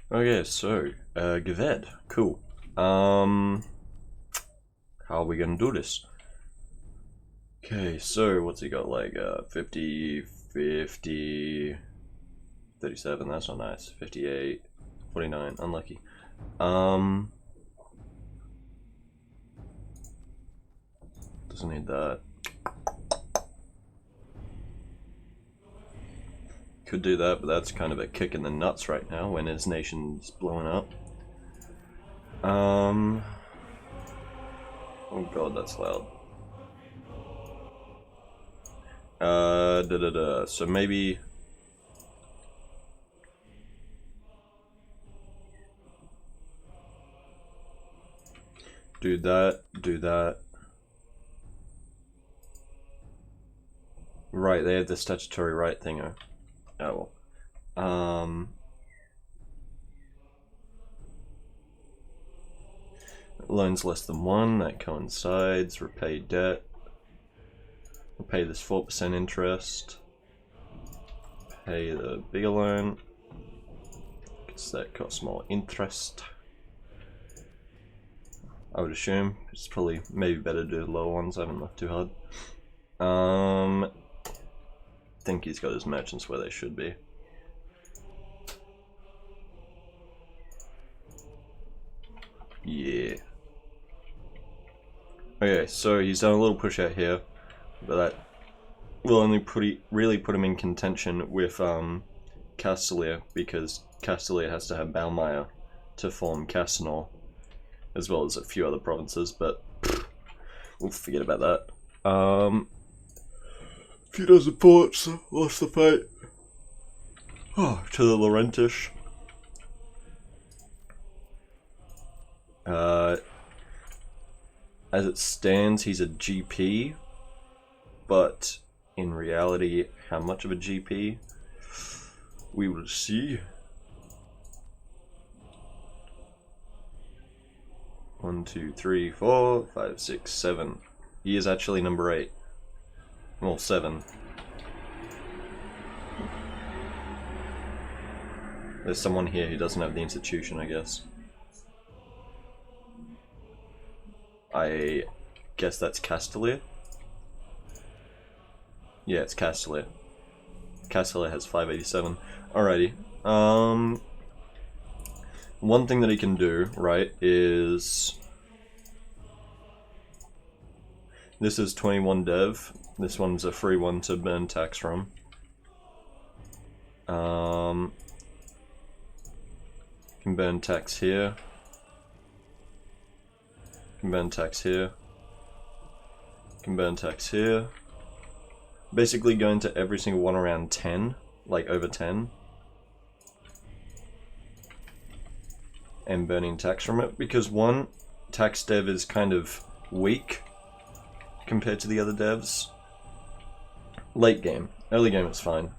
Okay, so, Gawed, cool. How are we gonna do this? Okay, so, what's he got, like, 50, 50, 37, that's not nice, 58, 49, unlucky. Doesn't need that. Could do that, but that's kind of a kick in the nuts right now when his nation's blowing up. Oh god, that's loud. So maybe... do that, do that. Right, they have the statutory right thinger. Oh well. Loans less than 1, that coincides. Repay debt. Repay this 4% interest. Pay the bigger loan, because that costs more interest. I would assume. It's probably maybe better to do the lower ones, I haven't looked too hard. I think he's got his merchants where they should be. Yeah. Okay, so he's done a little push out here, but that will only really put him in contention with Castellyr, because Castellyr has to have Balmire to form Cannor, as well as a few other provinces, but we'll forget about that. Few dozen ports, lost the fight. Oh, to the Lorentish. As it stands, he's a GP, but in reality, how much of a GP? We will see. 1, 2, 3, 4, 5, 6, 7. He is actually number 8. Well, 7. There's someone here who doesn't have the institution, I guess. I guess that's Castellyr. Yeah, it's Castellyr. Castellyr has 587. Alrighty. One thing that he can do, right, is... this is 21 dev. This one's a free one to burn tax from. Can burn tax here. Can burn tax here. Can burn tax here. Basically going to every single one around 10, like over 10. And burning tax from it, because one, tax dev is kind of weak compared to the other devs. Late game. Early game it's fine.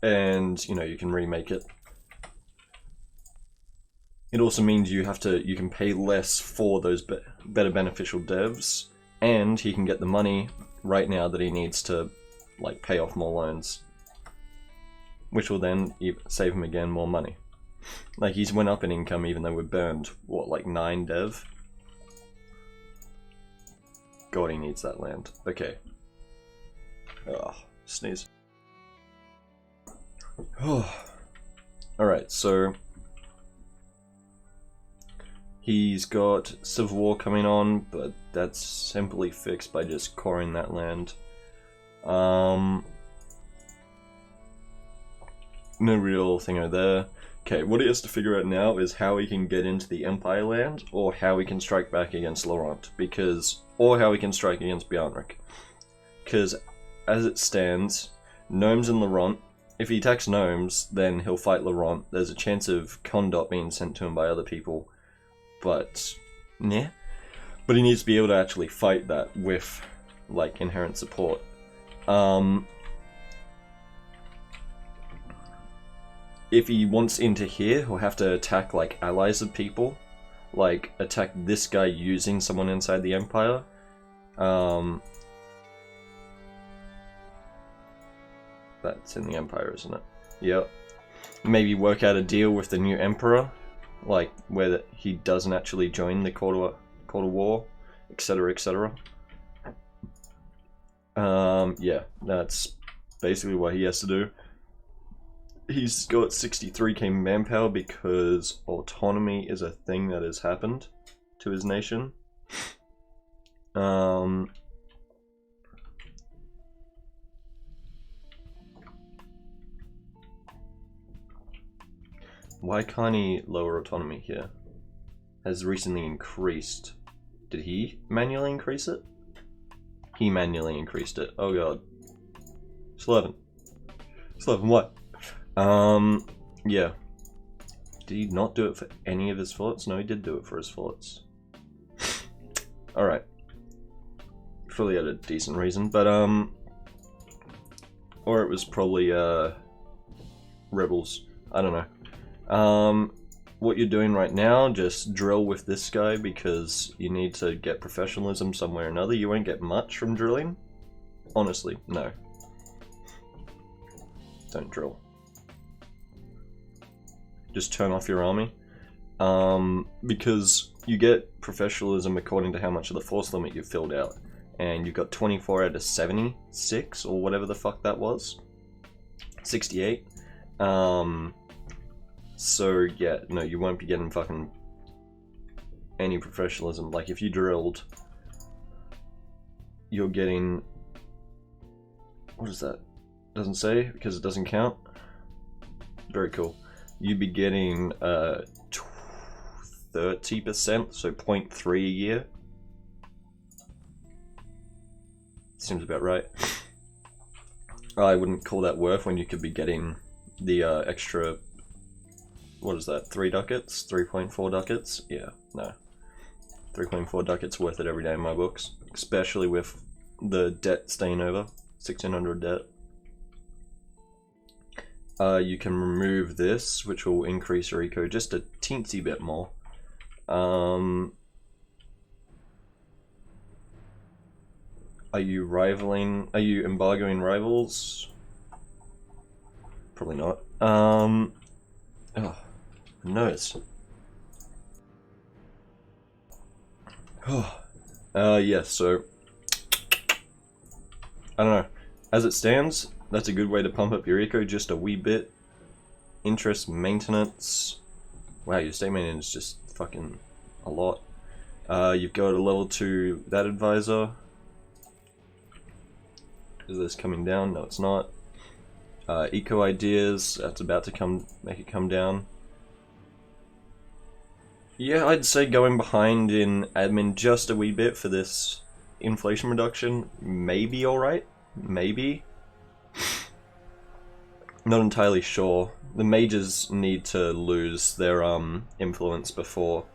And, you know, you can remake it. It also means you can pay less for those better beneficial devs, and he can get the money right now that he needs to, like, pay off more loans, which will then save him again more money. Like, he's went up in income even though we're burned, what, like 9 dev? God, he needs that land. Okay. Ugh, sneeze. Alright, so... he's got Civil War coming on, but that's simply fixed by just coring that land. No real thing over there. Okay, what he has to figure out now is how he can get into the Empire land, or how he can strike back against Lorent, or how he can strike against Bjarnrik. Because, as it stands, Gnomes and Lorent, if he attacks Gnomes, then he'll fight Lorent. There's a chance of Condot being sent to him by other people. But, yeah. But he needs to be able to actually fight that with, like, inherent support. If he wants into here, he'll have to attack, like, allies of people. Like, attack this guy using someone inside the Empire. That's in the Empire, isn't it? Yep. maybe work out a deal with the new emperor, like where he doesn't actually join the Court of War, etc., etc. Yeah, that's basically what he has to do. He's got 63k manpower because autonomy is a thing that has happened to his nation. Why can't he lower autonomy here? Has recently increased. Did he manually increase it? He manually increased it. Oh god. It's 11. It's 11, what? Yeah. Did he not do it for any of his forts? No, he did do it for his forts. Alright. Probably had a decent reason, but or it was probably rebels. I don't know. What you're doing right now, just drill with this guy because you need to get professionalism somewhere or another. You won't get much from drilling. Honestly, no. Don't drill. Just turn off your army. Because you get professionalism according to how much of the force limit you've filled out. And you've got 24 out of 76, or whatever the fuck that was. 68. So yeah, no, you won't be getting fucking any professionalism. Like if you drilled, you're getting, what is that? Doesn't say because it doesn't count. Very cool. You'd be getting 30%, so 0.3 a year. Seems about right. I wouldn't call that worth when you could be getting the extra, what is that, 3 ducats? 3.4 ducats? Yeah, no. 3.4 ducats worth it every day in my books. Especially with the debt staying over. 1600 debt. You can remove this, which will increase your eco just a teensy bit more. Are you embargoing rivals? Probably not. Oh, nose. Yeah, so I don't know. As it stands, that's a good way to pump up your eco just a wee bit. Interest maintenance. Wow, your state maintenance is just fucking a lot. You've got a level 2 that advisor. Is this coming down? No, it's not. Eco ideas, that's about to make it come down. Yeah, I'd say going behind in admin just a wee bit for this inflation reduction may be alright. Maybe. Not entirely sure. The mages need to lose their influence before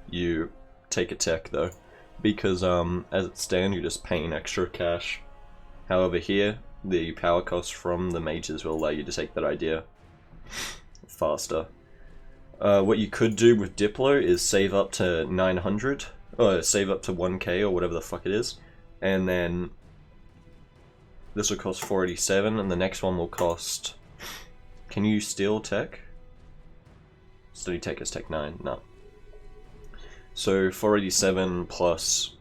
you take a tech though. Because as it stands, you're just paying extra cash. However here, the power cost from the mages will allow you to take that idea faster. What you could do with Diplo is save up to 900, or save up to 1k or whatever the fuck it is, and then this will cost 487, and the next one will cost... Can you steal tech? Study tech is tech 9, no. So 487 plus...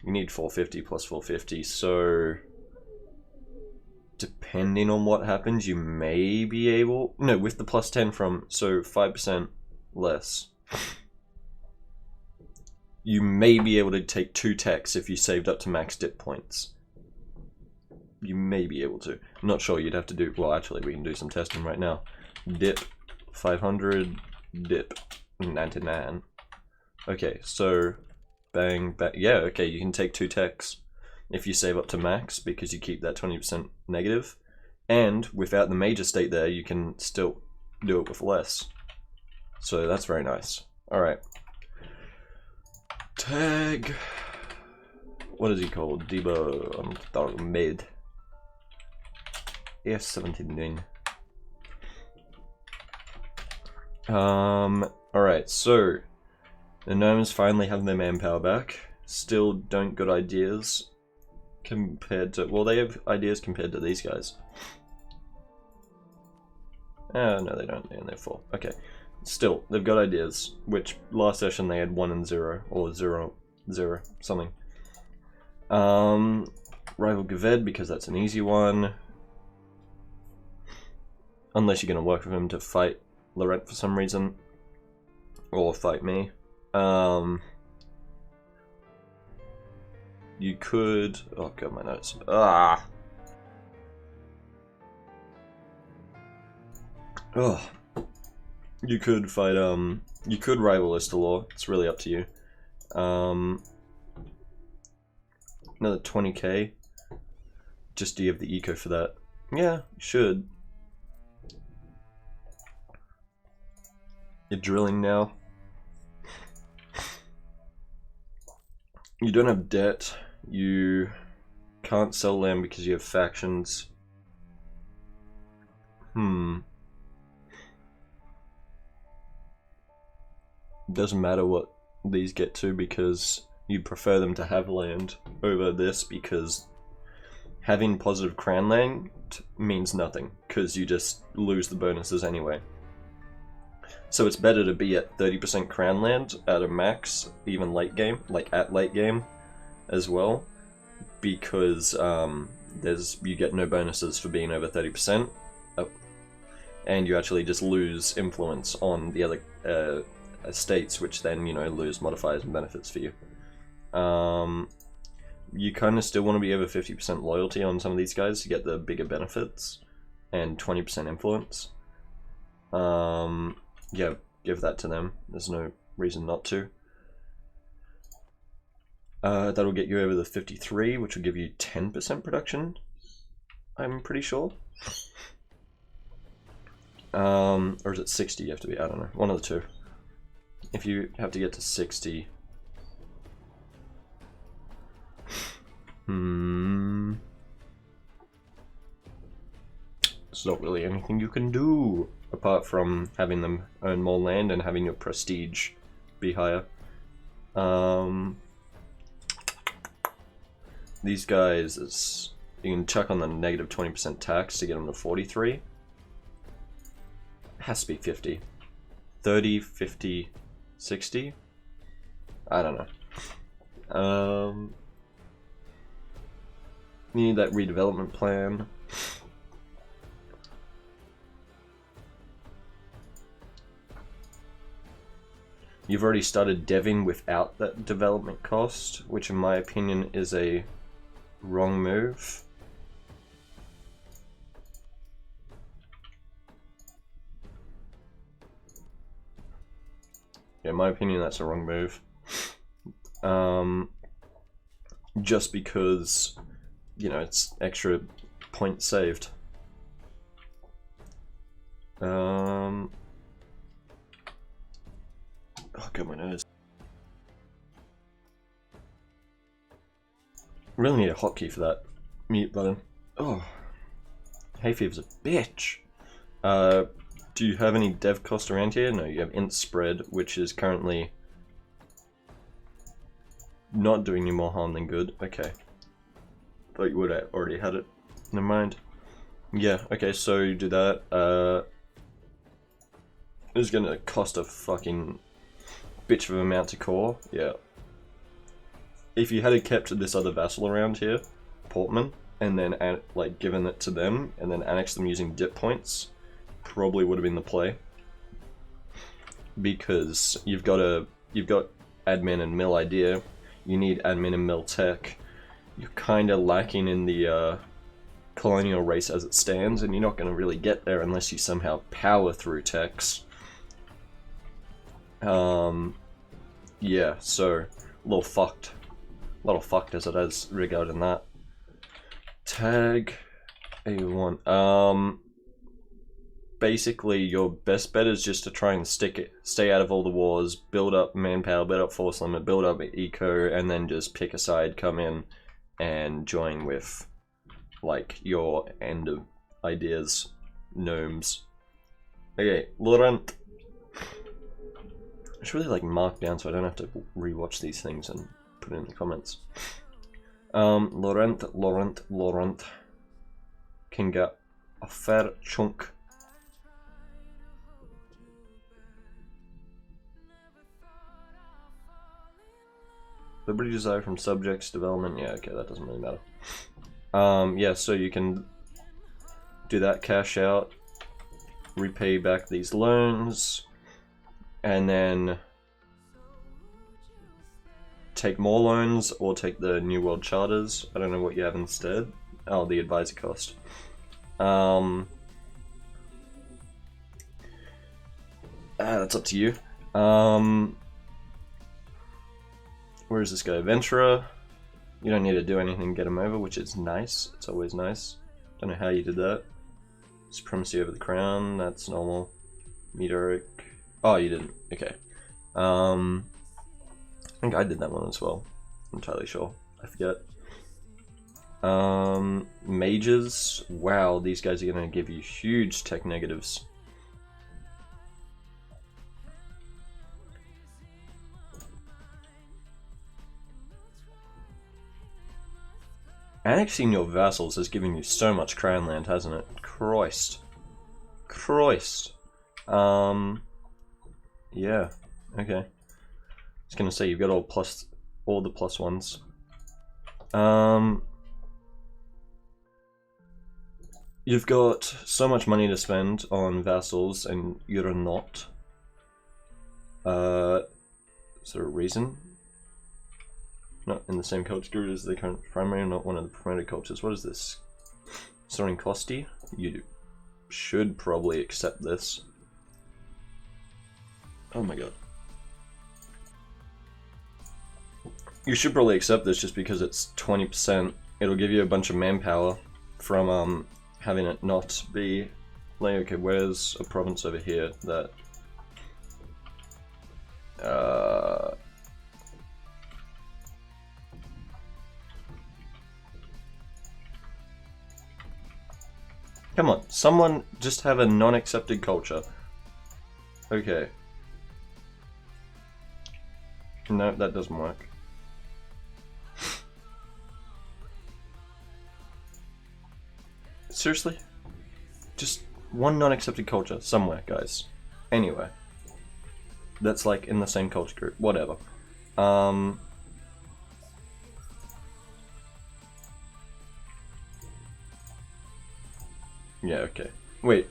You need 450 plus 450, so... Depending on what happens, you may be able... No, with the plus 10 from... So 5% less. You may be able to take 2 techs if you saved up to max dip points. You may be able to. I'm not sure, you'd have to do... Well, actually, we can do some testing right now. Dip 500, dip 99. Okay, so... Bang, bang. Yeah, okay, you can take 2 techs if you save up to max because you keep that 20% negative. And without the major state there, you can still do it with less. So that's very nice. Alright. Tag. What is he called? Debo Mid. S79. Alright, so the Gnomes finally have their manpower back. Still don't got ideas compared to... Well, they have ideas compared to these guys. No, they don't. And they're 4. Okay. Still, they've got ideas. Which last session they had 1 and 0, or 0, 0, something. Rival Gawed, because that's an easy one. Unless you're going to work with him to fight Lorent for some reason. Or fight me. You could... Oh god, my notes. Ah! Oh. You could fight, you could rival Istalore. It's really up to you. Another 20k. Just do you have the eco for that? Yeah, you should. You're drilling now. You don't have debt. You can't sell land because you have factions. Doesn't matter what these get to because you prefer them to have land over this because having positive crown land means nothing because you just lose the bonuses anyway. So it's better to be at 30% crown land at a max, even late game, like at late game as well, because you get no bonuses for being over 30%, and you actually just lose influence on the other estates, which then, you know, lose modifiers and benefits for you. You kind of still want to be over 50% loyalty on some of these guys to get the bigger benefits, and 20% influence. Yeah, give that to them. There's no reason not to. That'll get you over the 53, which will give you 10% production, I'm pretty sure. Or is it 60 you have to be? I don't know. One of the two. If you have to get to 60... There's not really anything you can do apart from having them earn more land and having your prestige be higher. These guys, you can chuck on the negative 20% tax to get them to 43. It has to be 50. 30, 50, 60? I don't know. You need that redevelopment plan. You've already started deving without that development cost, which in my opinion is a wrong move. Yeah, in my opinion that's a wrong move. Just because, you know, it's extra points saved. Oh god, my nose. Really need a hotkey for that mute button. Oh, hay fever's a bitch. Do you have any dev cost around here? No, you have int spread, which is currently not doing you more harm than good. Okay. Thought you would have already had it. Never mind. Yeah, okay, so you do that. It's gonna cost a fucking bitch of an amount to core. Yeah. If you had kept this other vassal around here, Portman, and then like given it to them, and then annexed them using dip points, probably would have been the play. Because you've got admin and mill idea, you need admin and mill tech. You're kind of lacking in the colonial race as it stands, and you're not going to really get there unless you somehow power through techs. Yeah, so a little fucked. A little fucked as it is regarding that. Tag A1. Basically, your best bet is just to try and stay out of all the wars, build up manpower, build up force limit, build up eco, and then just pick a side, come in, and join with, like, your end of ideas, gnomes. Okay, Lorent. I should really, like, mark down so I don't have to rewatch these things and put it in the comments. Lorent can get a fair chunk Liberty desire from subjects, development, yeah, okay, that doesn't really matter. Yeah, so you can do that, cash out, repay back these loans, and then take more loans or take the New World Charters. I don't know what you have instead. Oh, the advisor cost. That's up to you. Where is this guy? Venturer. You don't need to do anything to get him over, which is nice. It's always nice. Don't know how you did that. Supremacy over the crown, that's normal. Meteoric. Oh, you didn't. Okay. I think I did that one as well. I'm entirely sure. I forget. Mages. Wow, these guys are going to give you huge tech negatives. Annexing your vassals has given you so much crown land, hasn't it? Christ. Christ. Yeah. Okay. I was gonna say you've got all the plus ones. You've got so much money to spend on vassals, and you're not. Is there a reason? Not in the same culture group as the current primary, not one of the promoted cultures. What is this? Soaring Costi? You should probably accept this. Oh my god. You should probably accept this just because it's 20%. It'll give you a bunch of manpower from having it not be like, okay, where's a province over here that come on, someone just have a non-accepted culture. Okay. No, that doesn't work. Seriously? Just one non-accepted culture somewhere, guys. Anywhere. That's like in the same culture group. Whatever. Yeah, okay. Wait.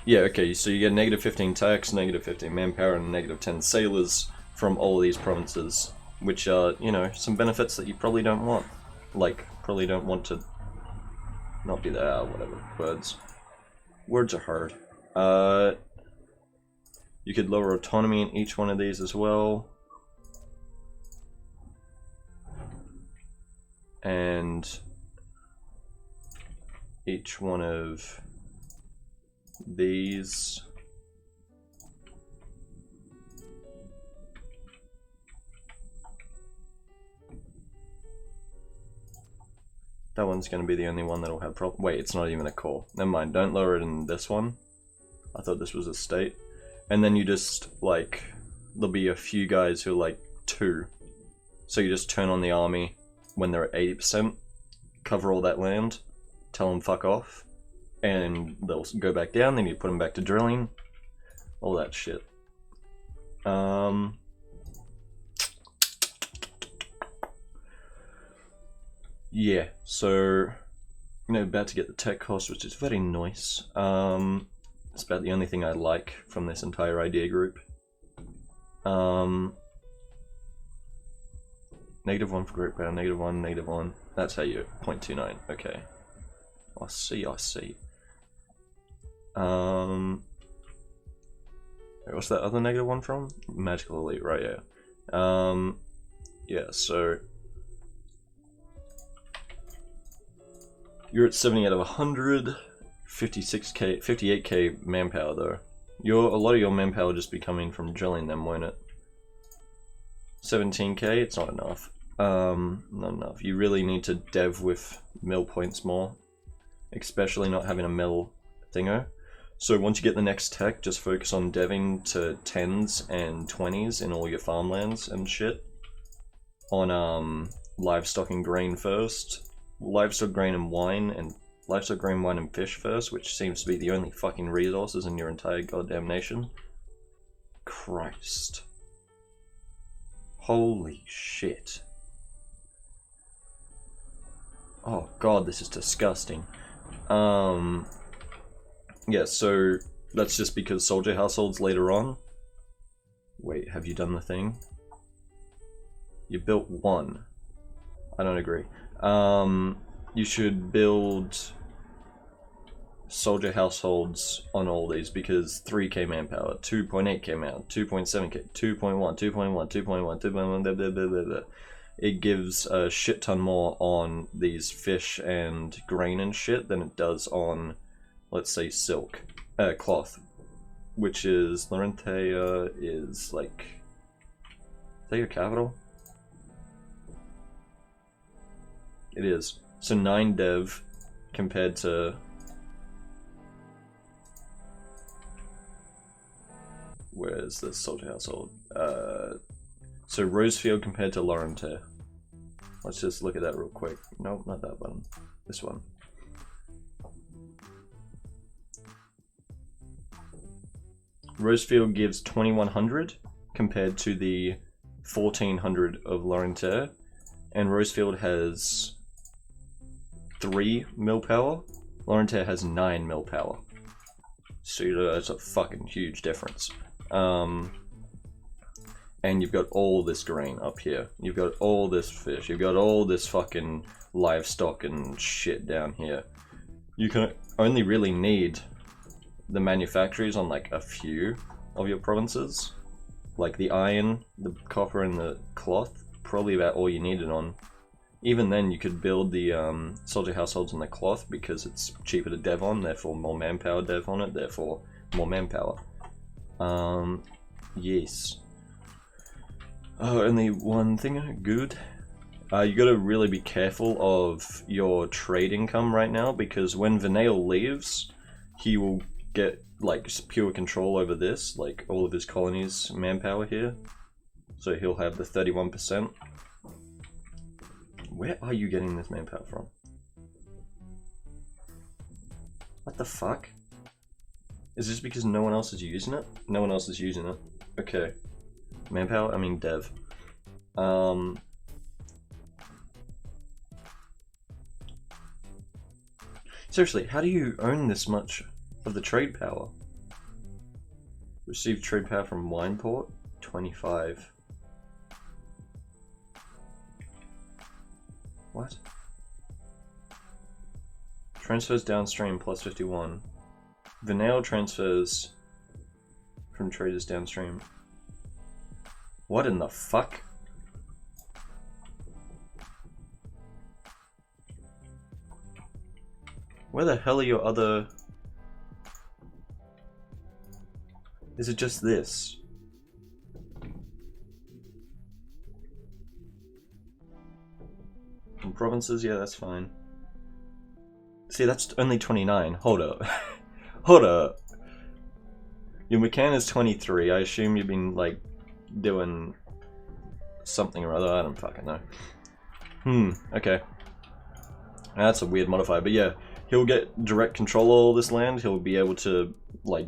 Yeah, okay, so you get negative 15 tax, negative 15 manpower, and negative 10 sailors from all of these provinces, which are, you know, some benefits that you probably don't want. Like, probably don't want to not be there, whatever. Words are hard. You could lower autonomy in each one of these as well. And each one of these that one's going to be the only one that'll have problem. Wait, it's not even a core. Never mind, don't lower it in this one. I thought this was a state. And then you just, like, there'll be a few guys who are like 2. So you just turn on the army when they're at 80%, cover all that land, tell them fuck off, and they'll go back down, then you put them back to drilling, all that shit. Yeah, so, you know, about to get the tech cost, which is very nice. It's about the only thing I like from this entire idea group. -1 for group power, -1, -1. That's how you 0.29. Okay. I see. What's that other -1 from? Magical Elite, right? Yeah. Yeah. So you're at 70 out of 100. 56k, 58k manpower though. A lot of your manpower will just be coming from drilling them, won't it? 17k, it's not enough. Not enough. You really need to dev with mill points more, especially not having a mill thingo. So once you get the next tech, just focus on deving to 10s and 20s in all your farmlands and shit. On livestock and grain first. Livestock, grain and wine, and livestock, grain, wine and fish first, which seems to be the only fucking resources in your entire goddamn nation. Christ. Holy shit. Oh god, this is disgusting. Yeah, so that's just because soldier households later on. Wait, have you done the thing? You built one. I don't agree. You should build soldier households on all these because 3k manpower, 2.8k manpower, 2.7k, 2.1, 2.1, 2.1, 2.1, blah, blah, blah, blah, blah. It gives a shit ton more on these fish and grain and shit than it does on, let's say, silk, cloth, which is Lorent is like, is that your capital? It is. So 9 dev compared to, where's the soldier household? So Rosefield compared to Lorent. Let's just look at that real quick. Nope, not that one. This one. Rosefield gives 2100 compared to the 1400 of Lorent, and Rosefield has 3 mil power. Lorent has 9 mil power. So that's a fucking huge difference. And you've got all this grain up here. You've got all this fish. You've got all this fucking livestock and shit down here. You can only really need the manufactories on like a few of your provinces. Like the iron, the copper, and the cloth. Probably about all you need it on. Even then, you could build the soldier households on the cloth because it's cheaper to dev on, therefore more manpower dev on it, therefore more manpower. Yes. Oh, only one thing, good. You gotta really be careful of your trade income right now because when Verne leaves, he will get like pure control over this, like all of his colonies' manpower here. So he'll have the 31%. Where are you getting this manpower from? What the fuck? Is this because no one else is using it? No one else is using it. Okay. Manpower? I mean dev. Seriously, how do you own this much of the trade power? Receive trade power from Wineport? 25. What? Transfers downstream plus 51. Verne transfers from traders downstream. What in the fuck? Where the hell are your other... Is it just this? From provinces? Yeah, that's fine. See, that's only 29. Hold up. Hold up. Your McCann is 23. I assume you've been, like, doing something or other. I don't fucking know. Okay. That's a weird modifier, but yeah. He'll get direct control of all this land. He'll be able to, like,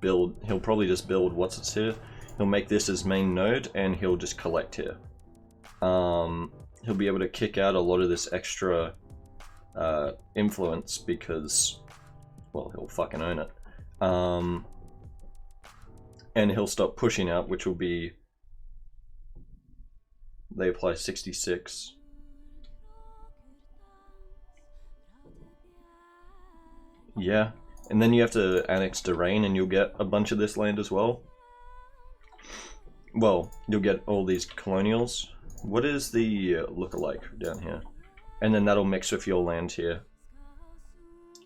build... He'll probably just build what's it's here. He'll make this his main node, and he'll just collect here. He'll be able to kick out a lot of this extra influence because, well, he'll fucking own it. And he'll stop pushing out, which will be... They apply 66. Yeah, and then you have to annex Lorraine and you'll get a bunch of this land as well. Well, you'll get all these colonials. What is the look-alike down here? And then that'll mix with your land here.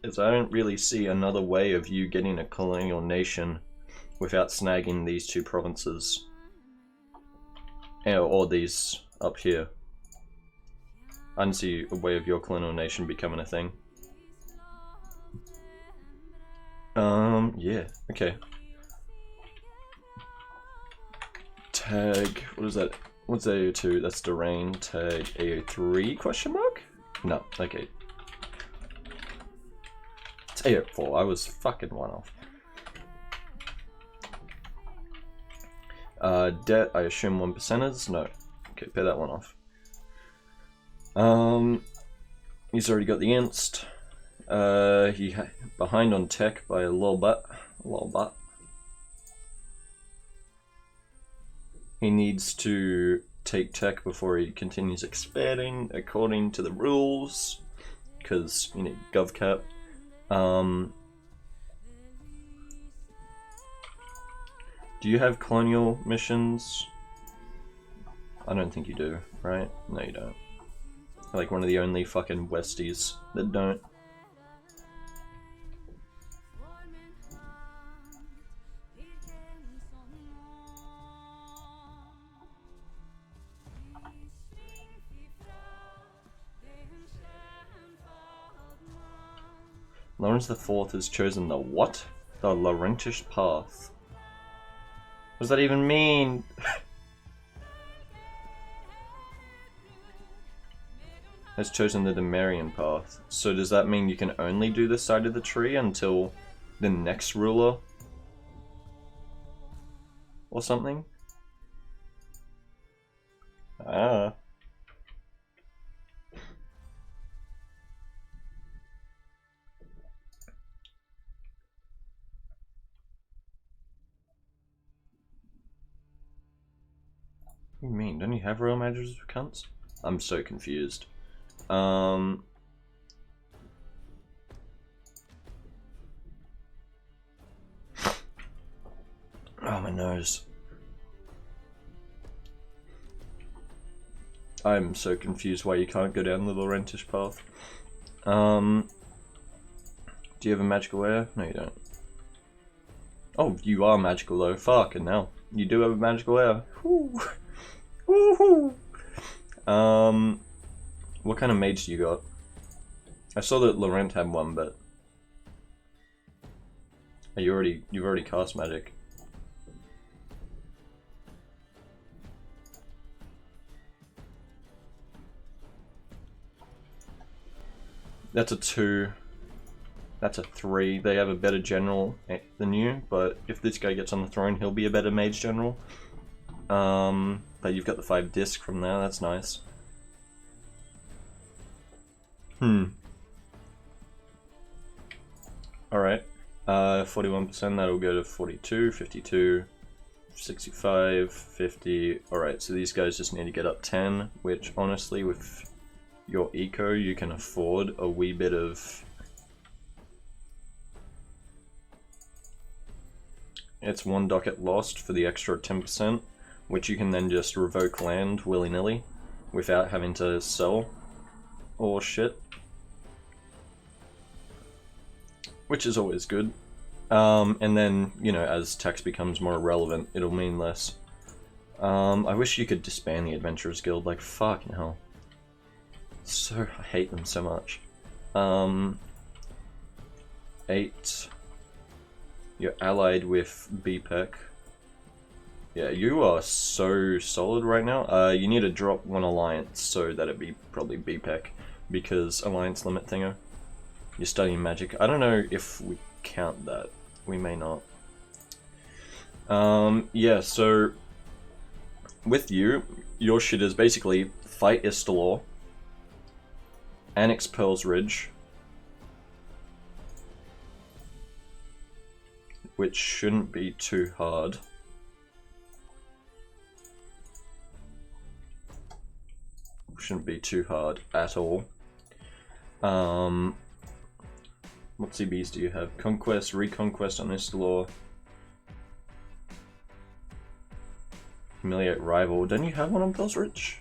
Because I don't really see another way of you getting a colonial nation without snagging these two provinces. Or these up here. I don't see a way of your colonial nation becoming a thing. Yeah, okay. Tag, what is that? What's AO2? That's Lorraine. Tag AO3 question mark? No, okay. It's AO4, I was fucking one off. Debt, I assume 1%ers? No. Okay, pay that one off. He's already got the inst. He behind on tech by a little bit. He needs to take tech before he continues expanding according to the rules, because you need gov cap. Do you have colonial missions? I don't think you do, right? No, you don't. Like one of the only fucking Westies that don't. Lawrence IV has chosen the what? The Lorentish path. What does that even mean? Has chosen the Demarian path. So does that mean you can only do this side of the tree until the next ruler? Or something? Ah. What do you mean? Don't you have royal managers for cunts? I'm so confused. Oh, my nose. I'm so confused why you can't go down the Lorentish path. Do you have a magical air? No, you don't. Oh, you are magical though. Fucking hell. You do have a magical air. Woo. Woohoo! What kind of mage do you got? I saw that Lorent had one, but you've already cast magic. That's a 2. That's a 3. They have a better general than you, but if this guy gets on the throne, he'll be a better mage general. But you've got the 5 disc from there, that's nice. Alright. 41%, that'll go to 42, 52, 65, 50. Alright, so these guys just need to get up 10, which honestly, with your eco, you can afford a wee bit of... It's 1 docket lost for the extra 10%, which you can then just revoke land willy-nilly without having to sell or shit. Which is always good. And then, you know, as tax becomes more relevant, it'll mean less. I wish you could disband the Adventurers Guild, like fucking hell. So, I hate them so much. 8. You're allied with BPEC. Yeah, you are so solid right now. You need to drop 1 alliance so that it be probably BPEC, because alliance limit thinger. You're studying magic. I don't know if we count that. We may not. Yeah, so with you, your shit is basically fight Istalore, annex Pearl's Ridge, which shouldn't be too hard. Shouldn't be too hard at all. What CBs do you have? Conquest, Reconquest on Istalore. Humiliate Rival. Don't you have one on Pearl's Ridge?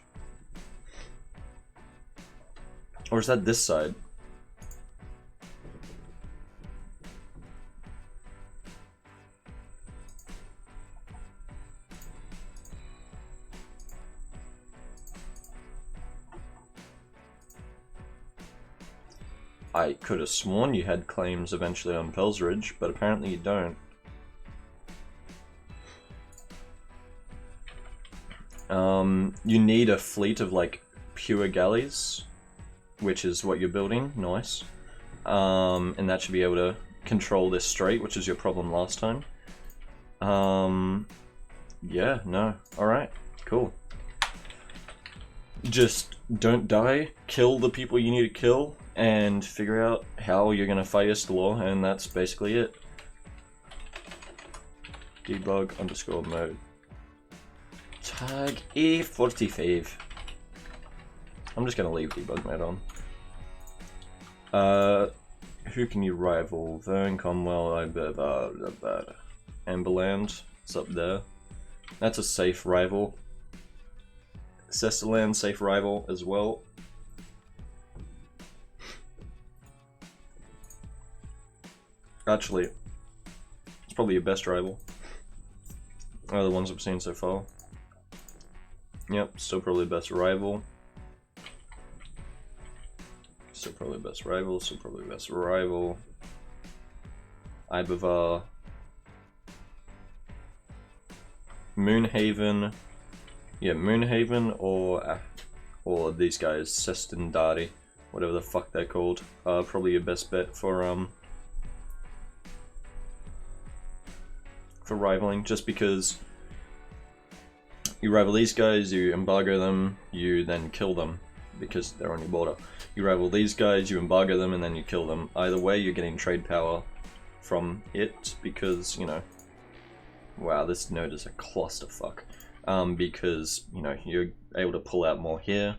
Or is that this side? I could have sworn you had claims eventually on Pearl's Ridge, but apparently you don't. You need a fleet of like pure galleys, which is what you're building. Nice. And that should be able to control this strait, which is your problem last time. Yeah, no. Alright, cool. Just don't die, kill the people you need to kill, and figure out how you're gonna fight Istalore, and that's basically it. Debug_mode. Tag A45. I'm just gonna leave debug mode on. Who can you rival? Verne, Konwell, Amberland. It's up there. That's a safe rival. Castellyr, safe rival as well. Actually, it's probably your best rival. Are the ones I've seen so far. Yep, still probably best rival. Still probably best rival, still probably best rival. Ibavar. Moonhaven. Yeah, Moonhaven or these guys, Sestendari, whatever the fuck they're called, are probably your best bet for rivaling, just because you rival these guys, you embargo them, you then kill them, because they're on your border. You rival these guys, you embargo them, and then you kill them. Either way, you're getting trade power from it, because, you know, wow, this node is a clusterfuck. Because, you know, you're able to pull out more here,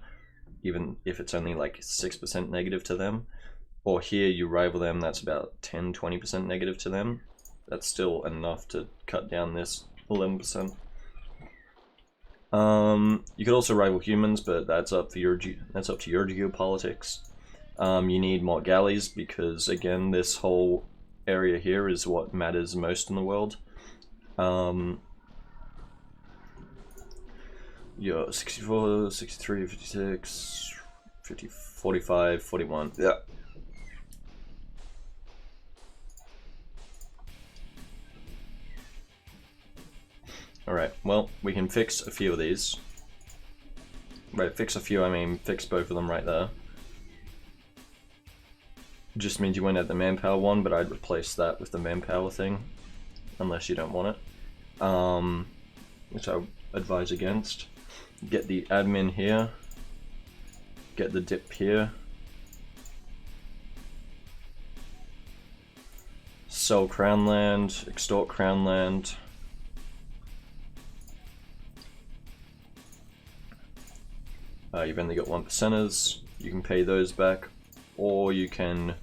even if it's only like 6% negative to them. Or here you rival them, that's about 10-20% negative to them. That's still enough to cut down this 11%. You could also rival humans, but that's up to your geopolitics. You need more galleys because, again, this whole area here is what matters most in the world. Yeah, 64, 63, 56, 50, 45, 41. Yeah. Alright, well, we can fix a few of these. By fix a few, I mean fix both of them right there. Just means you won't have the manpower one, but I'd replace that with the manpower thing. Unless you don't want it. Which I advise against. Get the admin here. Get the dip here. Sell crown land, extort crown land. You've only got 1%ers, you can pay those back, or you can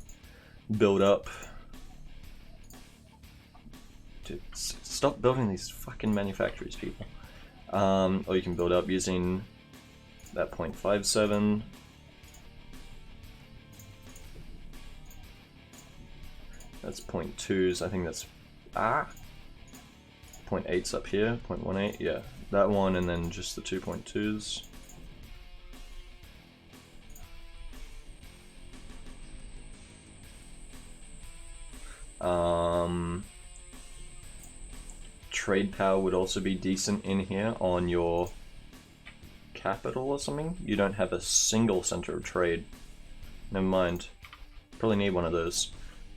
build up. Dude, stop building these fucking manufactories, people. Or you can build up using that 0.57. That's 0.2s, I think that's 0.8's up here, 0.18, yeah. That one and then just the 2.2s. Trade power would also be decent in here on your capital or something. You don't have a single center of trade. Never mind. Probably need one of those.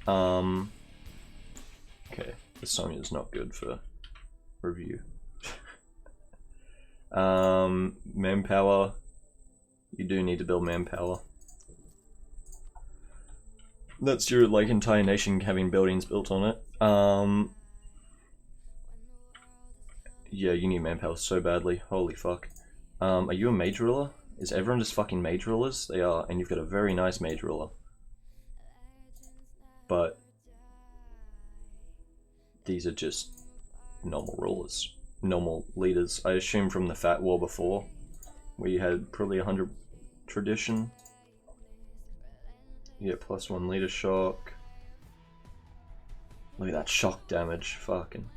Okay, this song is not good for review. Manpower. You do need to build manpower. That's your like entire nation having buildings built on it. Yeah, you need manpower so badly. Holy fuck. Are you a mage ruler? Is everyone just fucking mage rulers? They are, and you've got a very nice mage ruler. But these are just normal rulers. Normal leaders. I assume from the Fat War before, where you had probably 100 tradition. Yeah, +1 leader shock. Look at that shock damage. Fucking.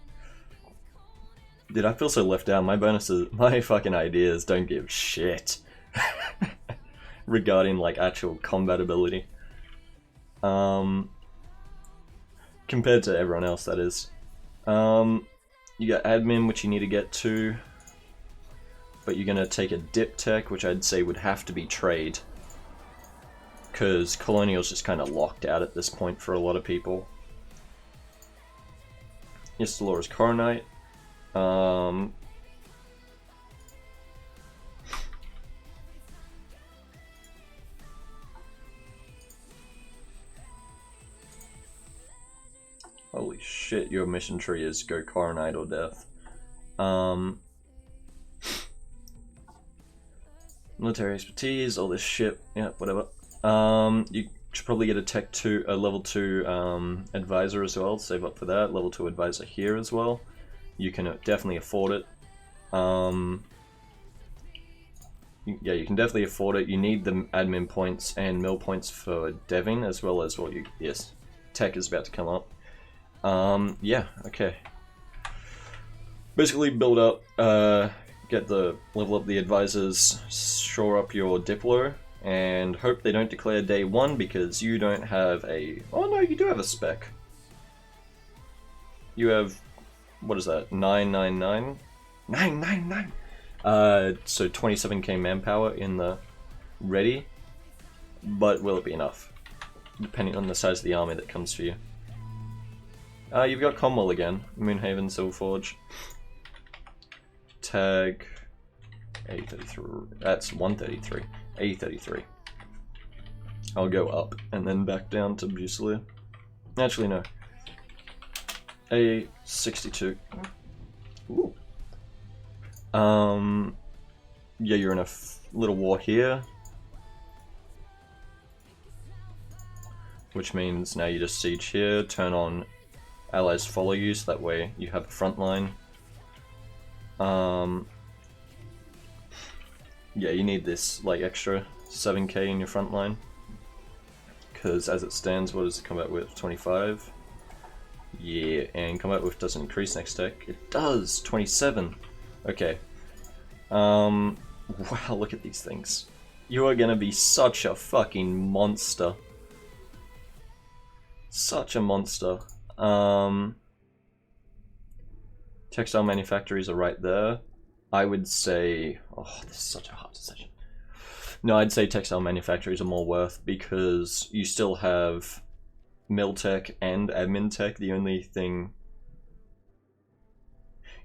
Dude, I feel so left out. My bonuses, my fucking ideas don't give shit regarding like actual combat ability. Compared to everyone else, that is. You got admin, which you need to get to, but you're gonna take a dip tech, which I'd say would have to be trade, because colonial's just kind of locked out at this point for a lot of people. Istalore's Coronite. shit, your mission tree is go coronate or death. Military expertise, all this shit, yeah, whatever. You should probably get a level 2 advisor as well, save up for that. Level 2 advisor here as well. You can definitely afford it. Yeah, you can definitely afford it. You need the admin points and mill points for deving, as well as yes, tech is about to come up. Yeah, okay. Basically build up, level up the advisors, shore up your Diplo, and hope they don't declare day 1 because you don't have a... Oh no, you do have a spec. You have... What is that? 999? 999! So 27k manpower in the ready, but will it be enough? Depending on the size of the army that comes for you. You've got Konwell again, Moonhaven, Silverforge. Tag... A33, that's 133, A33. I'll go up and then back down to Busilar. Actually no. A62. Ooh. Yeah, you're in a little war here. Which means now you just siege here, turn on allies follow you, so that way you have a front line. Yeah, you need this like extra 7k in your front line. Because as it stands, what does combat width? 25? Yeah, and combat width doesn't increase next deck. It does! 27! Okay. Wow, look at these things. You are gonna be such a fucking monster. Such a monster. Textile manufactories are right there. I would say... Oh, this is such a hard decision. No, I'd say textile manufactories are more worth because you still have mill tech and admin tech. The only thing...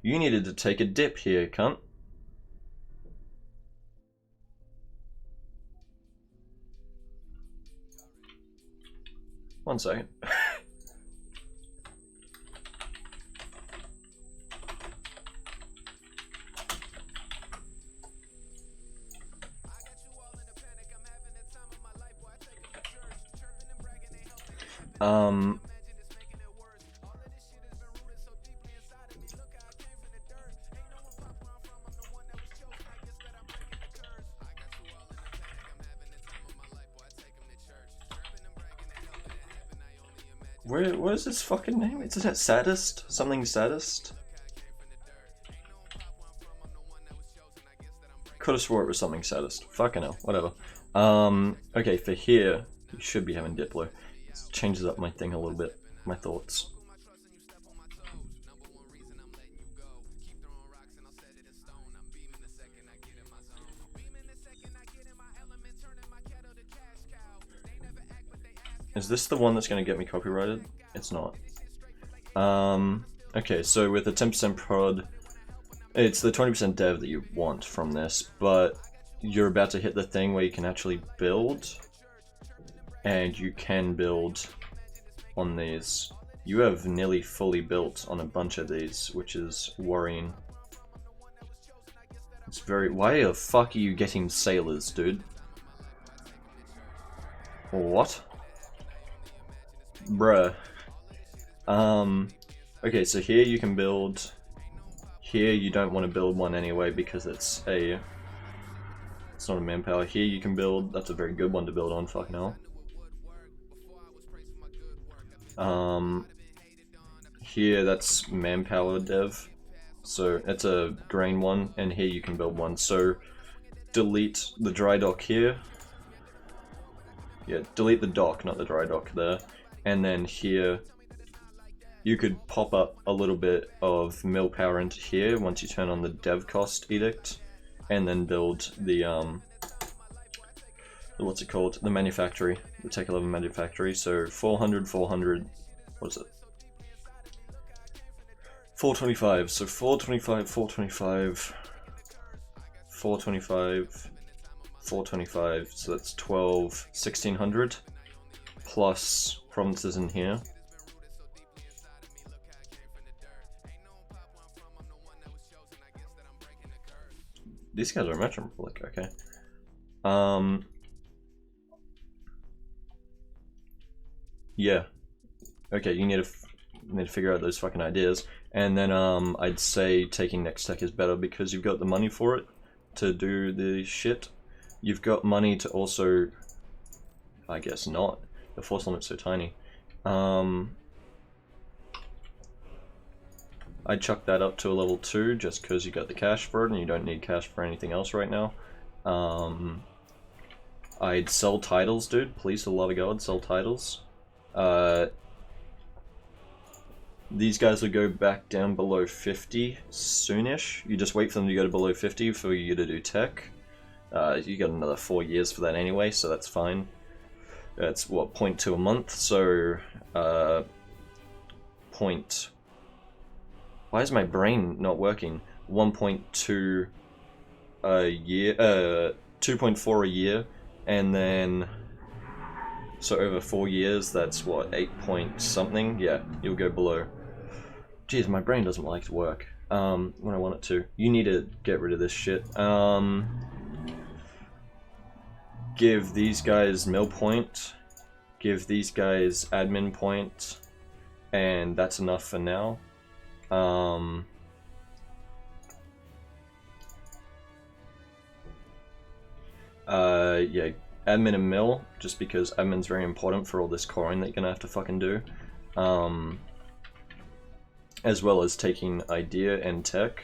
You needed to take a dip here, cunt. One second. What is this fucking name? Isn't it Saddest? Something Saddest? Could have swore it was something Saddest. Fucking hell, whatever. Okay, for here, you should be having Diplo. It changes up my thing a little bit, my thoughts. Is this the one that's going to get me copyrighted? It's not. Okay, so with a 10% prod, it's the 20% dev that you want from this, but you're about to hit the thing where you can actually build, and you can build on these. You have nearly fully built on a bunch of these, which is worrying. It's very... Why the fuck are you getting sailors, dude? What? Bruh. Okay, so here you can build. Here you don't want to build one anyway because it's not a manpower. Here you can build. That's a very good one to build on. Fucking hell. Here that's manpower dev. So it's a grain one, and here you can build one. So delete the dry dock here. Yeah, delete the dock, not the dry dock there. And then here, you could pop up a little bit of mill power into here once you turn on the dev cost edict, and then build the what's it called? The manufactory, the Tech 11 manufactory. So 400, 400, what is it? 425. So 425, 425, 425, 425. So that's 12, 1600 plus provinces in here. these guys are a merchant republic, okay. Yeah. Okay, you need to figure out those fucking ideas. And then I'd say taking next tech is better because you've got the money for it to do the shit. You've got money to also, I guess not. The force limit's so tiny. I'd chuck that up to a level 2 just because you got the cash for it and you don't need cash for anything else right now. I'd sell titles, dude. Please, for the love of God, sell titles. These guys will go back down below 50 soonish. You just wait for them to go to below 50 for you to do tech. You got another 4 years for that anyway, so that's fine. That's what, 0.2 a month, so point. Why is my brain not working? 1.2 a year, 2.4 a year, and then so over 4 years, that's what, 8 point something? Yeah, you'll go below. Jeez, my brain doesn't like to work when I want it to. You need to get rid of this shit. Give these guys mill point, give these guys admin point, and that's enough for now. Yeah, admin and mill, just because admin's very important for all this coring that you're gonna have to fucking do. As well as taking idea and tech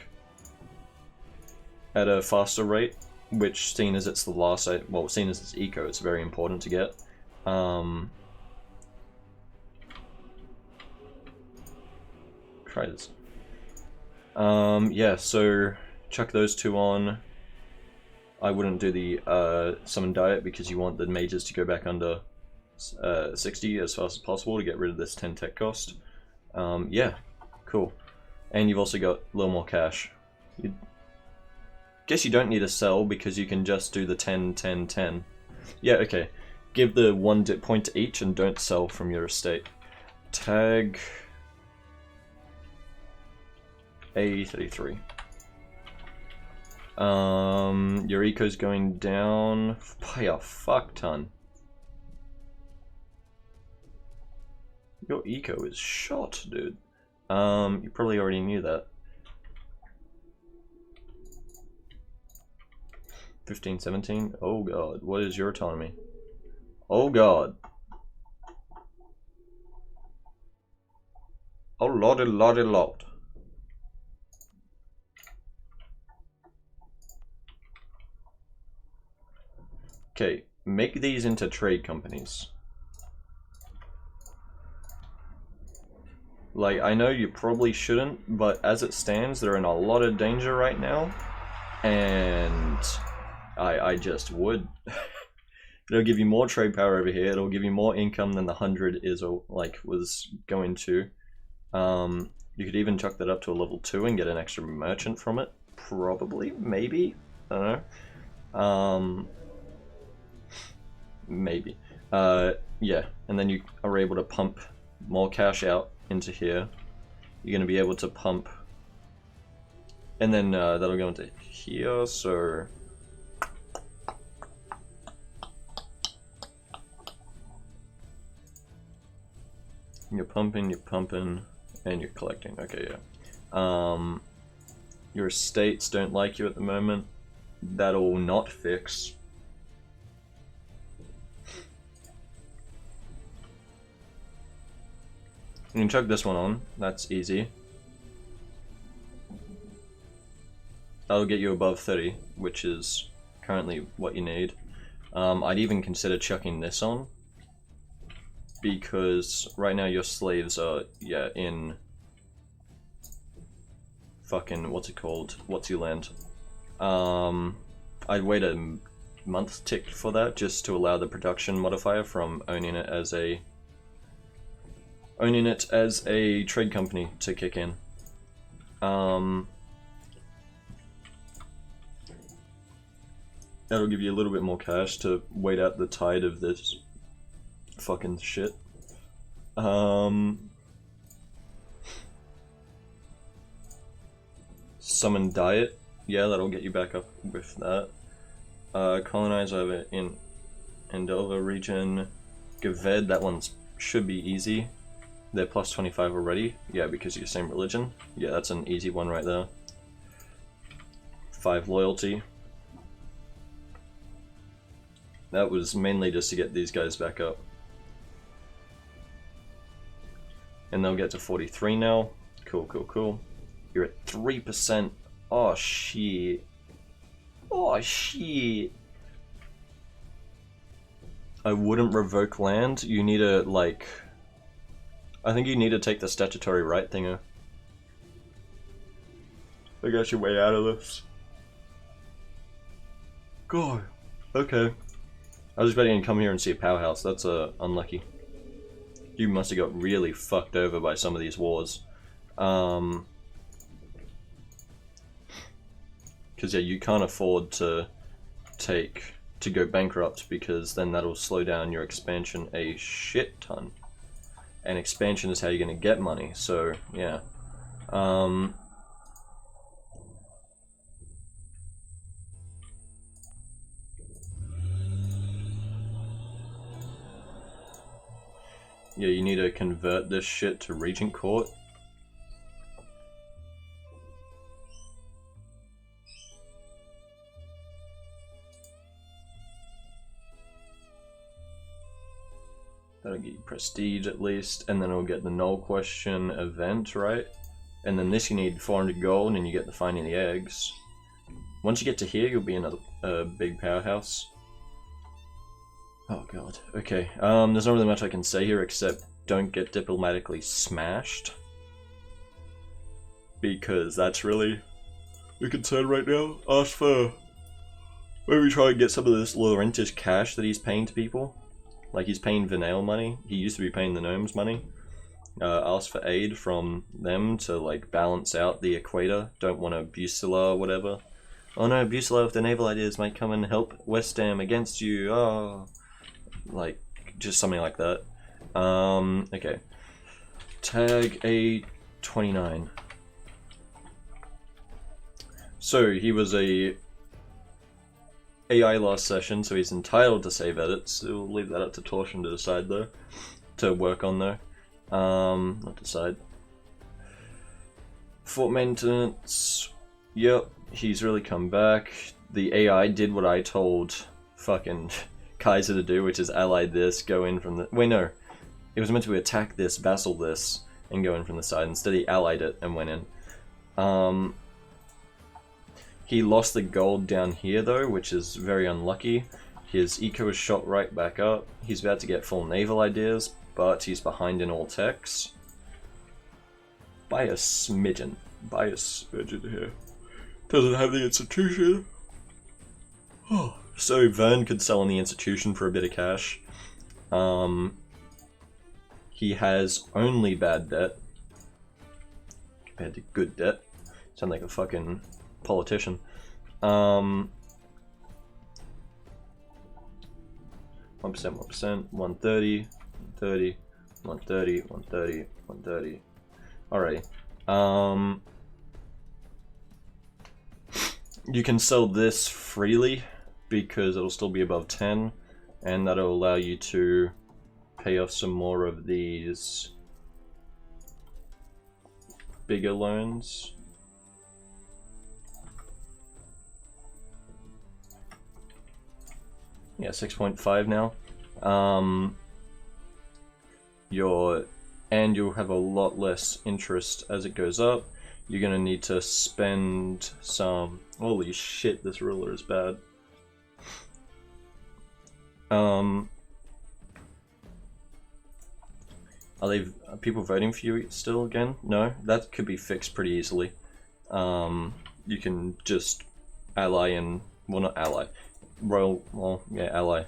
at a faster rate, which, seeing as it's the last, well, seeing as it's eco, it's very important to get. Try this. Yeah, so chuck those two on. I wouldn't do the summon diet because you want the mages to go back under 60 as fast as possible to get rid of this 10 tech cost. Yeah, cool. And you've also got a little more cash. Guess you don't need to sell because you can just do the 10, 10, 10. Yeah, okay. Give the 1 dip point to each and don't sell from your estate. Tag A33. Your eco's going down by a fuck ton. Your eco is shot, dude. You probably already knew that. 15, 17. Oh god, what is your autonomy? Oh god. Oh lordy lordy lord. Okay, make these into trade companies. Like, I know you probably shouldn't, but as it stands, they're in a lot of danger right now, and I just would. It'll give you more trade power over here. It'll give you more income than the 100 is, or like was going to. You could even chuck that up to a level 2 and get an extra merchant from it. Probably, maybe. I don't know. Maybe. Yeah, and then you are able to pump more cash out into here. You're going to be able to pump, and then that'll go into here, so you're pumping, and you're collecting. Okay, yeah. Your estates don't like you at the moment. That'll not fix. You can chuck this one on, that's easy. That'll get you above 30, which is currently what you need. I'd even consider chucking this on, because right now your slaves are, yeah, in fucking, what's it called? What's your land? I'd wait a month tick for that, just to allow the production modifier from owning it as a trade company to kick in. That'll give you a little bit more cash to wait out the tide of this fucking shit. Summon diet. Yeah, that'll get you back up with that. Colonize over in Andover region. Gawed, that one should be easy. They're plus 25 already. Yeah, because you're the same religion. Yeah, that's an easy one right there. 5 loyalty. That was mainly just to get these guys back up. And they'll get to 43 now. Cool, cool, cool. You're at 3%. Oh, shit. Oh, shit. I wouldn't revoke land. You need to, like... I think you need to take the statutory right thinger. I got your way out of this. God. Okay. I was expecting to come here and see a powerhouse. That's unlucky. You must have got really fucked over by some of these wars. Because yeah, you can't afford to go bankrupt, because then that'll slow down your expansion a shit ton. And expansion is how you're going to get money, so yeah. Yeah, you need to convert this shit to Regent Court. That'll get you prestige at least, and then it'll get the null question event, right? And then this you need 400 gold, and you get the finding the eggs. Once you get to here, you'll be another big powerhouse. Oh god. Okay. There's not really much I can say here except don't get diplomatically smashed, because that's really the concern right now. Ask for maybe try and get some of this Lorentish cash that he's paying to people. Like, he's paying Verne money. He used to be paying the Gnomes money. Ask for aid from them to, like, balance out the equator. Don't want a Busilar or whatever. Oh no, Busilar with the naval ideas might come and help Wesdam against you. Oh. Like, just something like that. Okay. Tag A29. So, he was a AI last session, so he's entitled to save edits. We'll leave that up to Torsion to decide, though. To work on, though. Not decide. Fort maintenance. Yep, he's really come back. The AI did what I told fucking Kaiser to do, which is ally this, go in from the... Wait, no. It was meant to attack this, vassal this, and go in from the side. Instead, he allied it and went in. He lost the gold down here, though, which is very unlucky. His eco is shot right back up. He's about to get full naval ideas, but he's behind in all techs. By a smidgen. By a smidgen here. Doesn't have the institution. Oh. So Verne could sell in the institution for a bit of cash. He has only bad debt compared to good debt. Sound like a fucking politician. 1%, 1%, 130, 30, 130, 130, 130. Alrighty. You can sell this freely because it'll still be above 10, and that'll allow you to pay off some more of these bigger loans. Yeah, 6.5 now. You'll have a lot less interest as it goes up. You're gonna need to spend some... Holy shit, this ruler is bad. Are people voting for you still again? No? That could be fixed pretty easily. You can just ally and... Well, not ally. Well, yeah, ally.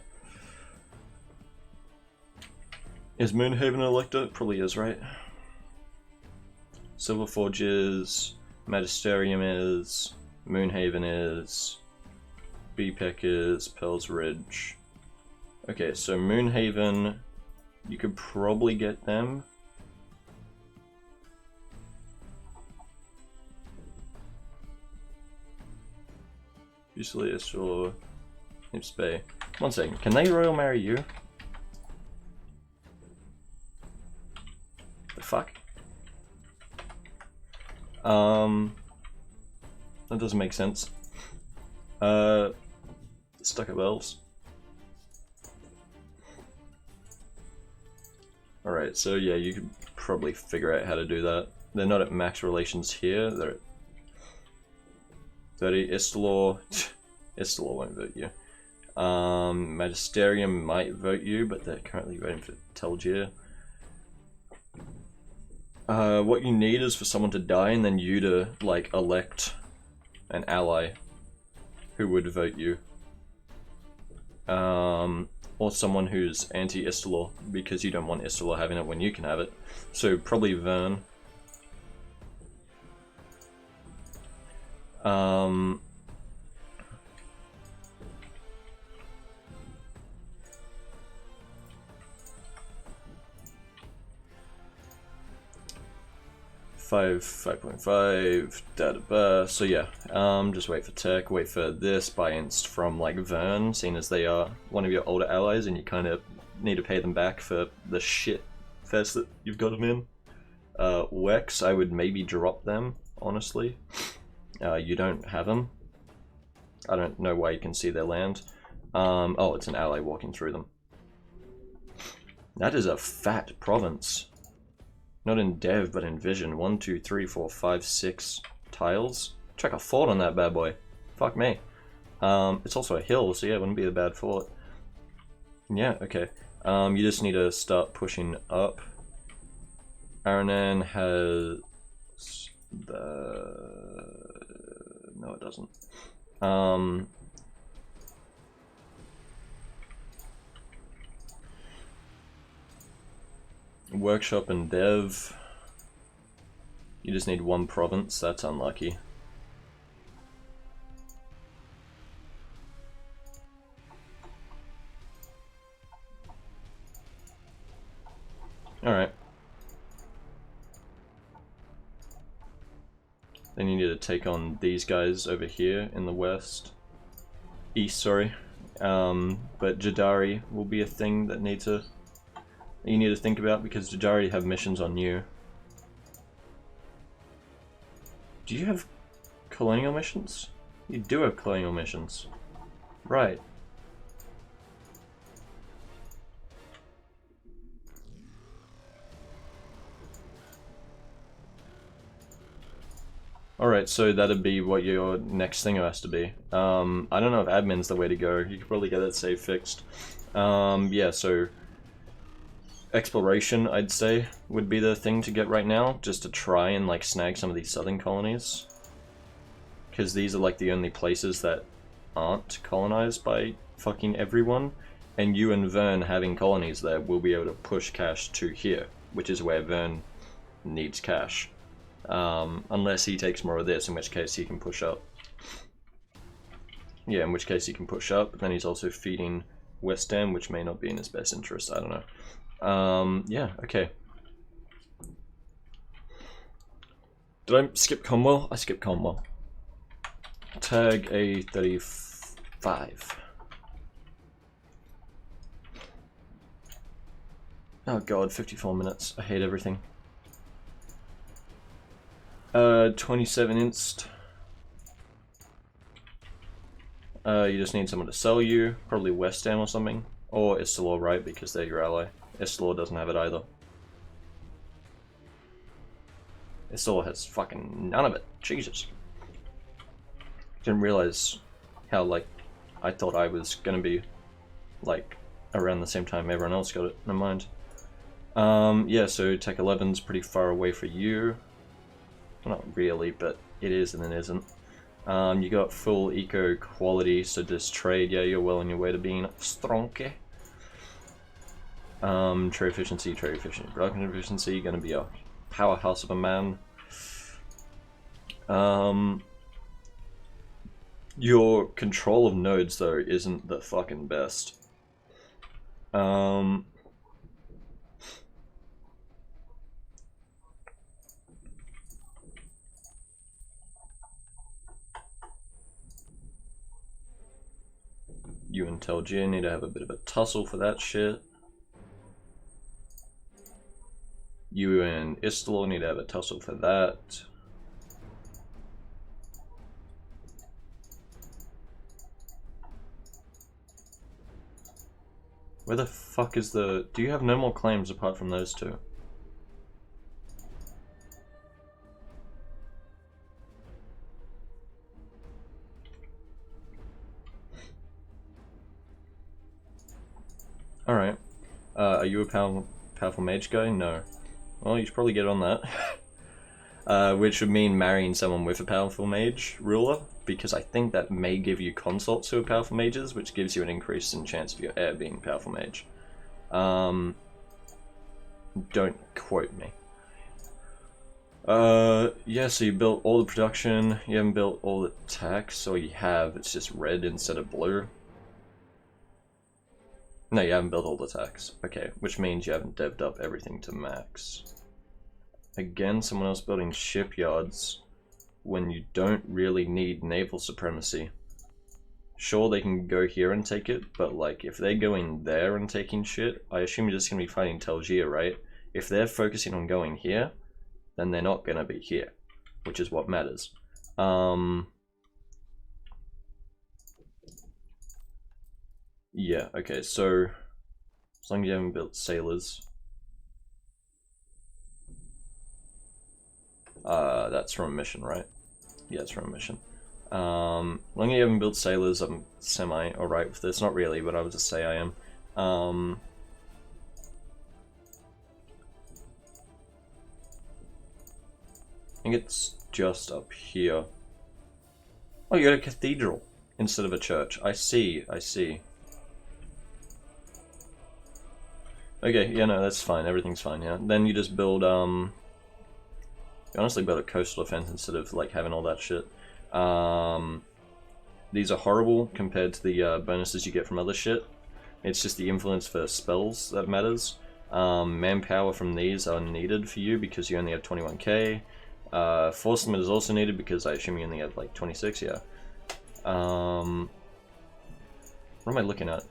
Is Moonhaven an elector? Probably is, right? Silverforge is, Magisterium is, Moonhaven is, BPEC is, Pearl's Ridge. Okay, so Moonhaven, you could probably get them. Busilar, Istalore, Nips Bay. One second, can they royal marry you? The fuck? That doesn't make sense. Stuck up elves. Alright, so yeah, you could probably figure out how to do that. They're not at max relations here, they're at 30. Istalore. Istalore won't vote you. Magisterium might vote you, but they're currently voting for Telgeir. What you need is for someone to die and then you to, like, elect an ally who would vote you. Or someone who's anti-Istalore, because you don't want Istalore having it when you can have it. So probably Verne. 5.5, da. So yeah, just wait for tech, wait for this buy inst from like Verne, seeing as they are one of your older allies and you kind of need to pay them back for the shit fest that you've got them in. Wex, I would maybe drop them, honestly. You don't have them. I don't know why you can see their land. Oh, it's an ally walking through them. That is a fat province. Not in dev, but in vision. 1, 2, 3, 4, 5, 6 tiles. Check a fort on that bad boy. Fuck me. It's also a hill, so yeah, it wouldn't be a bad fort. Yeah, okay. You just need to start pushing up. Aranan has the... No, it doesn't. Workshop and dev. You just need one province, that's unlucky. Alright. Then you need to take on these guys over here in the west. East, sorry. But Jadari will be a thing that you need to think about, because Jadari have missions on you. Do you have colonial missions? You do have colonial missions. Right. Alright, so that'd be what your next thing has to be. I don't know if admin's the way to go. You could probably get that save fixed. Yeah, so exploration, I'd say, would be the thing to get right now, just to try and like snag some of these southern colonies. Because these are like the only places that aren't colonized by fucking everyone, and you and Verne having colonies there will be able to push cash to here, which is where Verne needs cash. Unless he takes more of this, in which case he can push up. Yeah, in which case he can push up, but then he's also feeding Wesdam, which may not be in his best interest, I don't know. Yeah, okay. Did I skip Konwell? I skipped Konwell. Tag A35. Oh god, 54 minutes. I hate everything. 27 inst. You just need someone to sell you, probably Wesdam or something. Or Istalore, right, because they're your ally. Istalore doesn't have it either. Istalore has fucking none of it. Jesus. Didn't realize how, like, I thought I was gonna be, like, around the same time everyone else got it. Never mind. Yeah, so Tech 11's pretty far away for you. Well, not really, but it is and it isn't. You got full eco quality, so just trade, yeah, you're well on your way to being stronky. Trade efficiency, production efficiency, gonna be a powerhouse of a man. Your control of nodes, though, isn't the fucking best. You and Telgeir need to have a bit of a tussle for that shit. You and Istalore need to have a tussle for that. Where the fuck is the... Do you have no more claims apart from those two? Alright. Are you a powerful mage guy? No. Well, you should probably get on that. Which would mean marrying someone with a powerful mage ruler, because I think that may give you consorts who are powerful mages, which gives you an increase in chance of your heir being a powerful mage. Don't quote me. Yeah, so you built all the production, you haven't built all the tax, or you have, it's just red instead of blue. No, you haven't built all the tax. Okay, which means you haven't dev'd up everything to max. Again, someone else building shipyards when you don't really need naval supremacy. Sure, they can go here and take it, but like, if they're going there and taking shit, I assume you're just gonna be fighting Telgeir, right? If they're focusing on going here, then they're not gonna be here, which is what matters. Yeah, okay, so as long as you haven't built sailors. That's from a mission, right? Yeah, it's from a mission. As long as you haven't built sailors, I'm semi alright with this. Not really, but I would just say I am. I think it's just up here. Oh, you got a cathedral instead of a church. I see, I see. Okay, yeah, no, that's fine. Everything's fine, yeah. Then you just build, you honestly build a coastal defense instead of, like, having all that shit. These are horrible compared to the bonuses you get from other shit. It's just the influence for spells that matters. Manpower from these are needed for you because you only have 21k. Force limit is also needed because I assume you only have, like, 26, yeah. What am I looking at?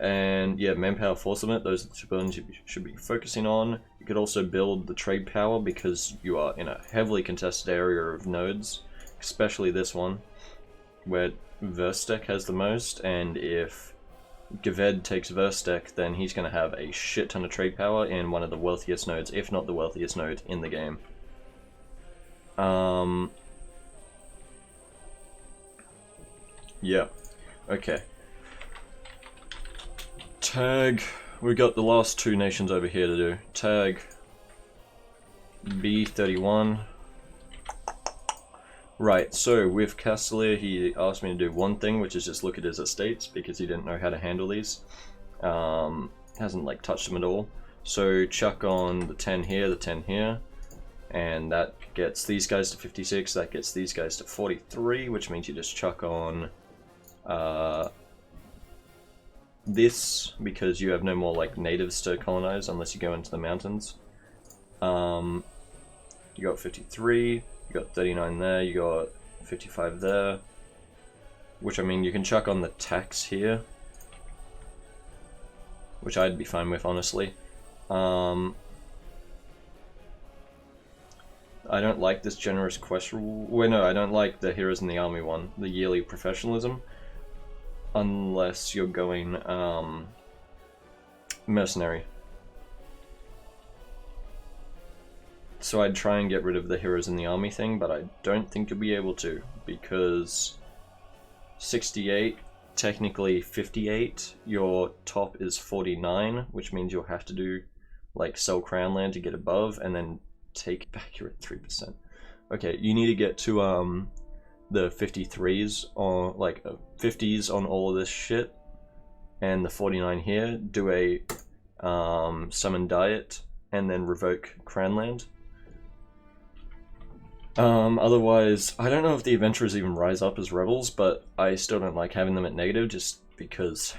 And yeah, manpower, force limit, those are the two buildings you should be focusing on. You could also build the trade power because you are in a heavily contested area of nodes, especially this one, where Verstek has the most, and if Gawed takes Verstek, then he's going to have a shit ton of trade power in one of the wealthiest nodes, if not the wealthiest node in the game. Yeah, okay. Tag, we got the last two nations over here to do. Tag B31. Right, so with Castellyr, he asked me to do one thing, which is just look at his estates, because he didn't know how to handle these. Hasn't like touched them at all. So chuck on the 10 here, the 10 here, and that gets these guys to 56, that gets these guys to 43, which means you just chuck on this, because you have no more like natives to colonize unless you go into the mountains. You got 53, you got 39 there, you got 55 there, which I mean you can chuck on the tax here, which I'd be fine with, honestly. I don't like this generous quest rule. Well, no, I don't like the Heroes in the Army one, the yearly professionalism. Unless you're going mercenary. So I'd try and get rid of the Heroes in the Army thing, but I don't think you'll be able to, because 68, technically 58, your top is 49, which means you'll have to do like sell crown land to get above, and then take back your 3%. Okay, you need to get to the 53s or like 50s on all of this shit, and the 49 here, do a summon diet and then revoke Cranland. Otherwise, I don't know if the adventurers even rise up as rebels, but I still don't like having them at negative just because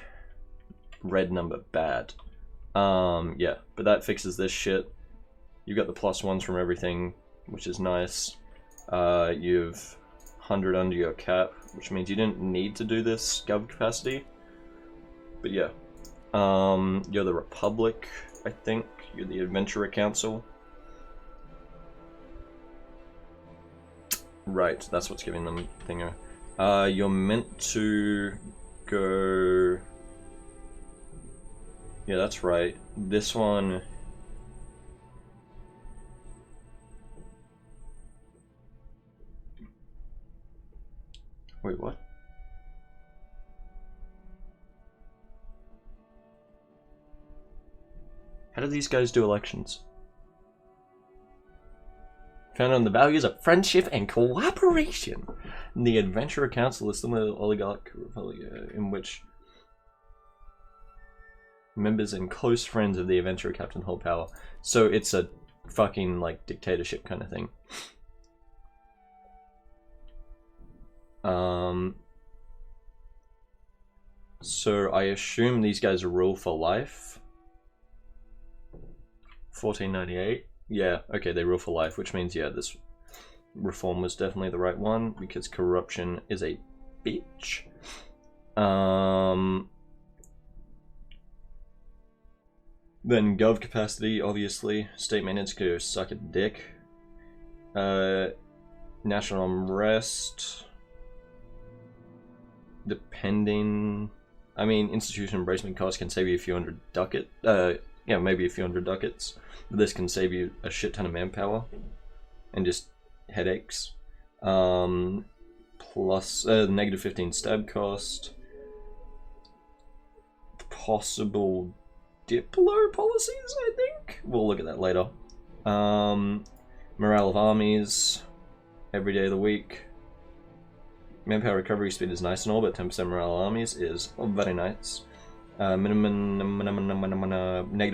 red number bad. Yeah, but that fixes this shit. You've got the +1s from everything, which is nice. You've 100 under your cap, which means you didn't need to do this Gov capacity. But yeah. You're the Republic, I think. You're the Adventurer Council. Right, that's what's giving them thinger. You're meant to go... Yeah, that's right. This one... Wait, what? How do these guys do elections? Founded on the values of friendship and cooperation. The Adventurer Council is similar to the oligarch republic in which members and close friends of the Adventurer Captain hold power. So it's a fucking, like, dictatorship kind of thing. So I assume these guys rule for life. 1498. Yeah, okay, they rule for life, which means, yeah, this reform was definitely the right one, because corruption is a bitch. Then gov capacity, obviously. State maintenance could go suck a dick. National unrest. Depending... I mean, institution embracement costs can save you a few hundred ducats. Yeah, maybe a few hundred ducats. This can save you a shit ton of manpower and just headaches. Plus negative 15 stab cost. Possible Diplo policies, I think? We'll look at that later. Morale of armies. Every day of the week. Manpower recovery speed is nice and all, but 10% morale of armies is very nice. Negative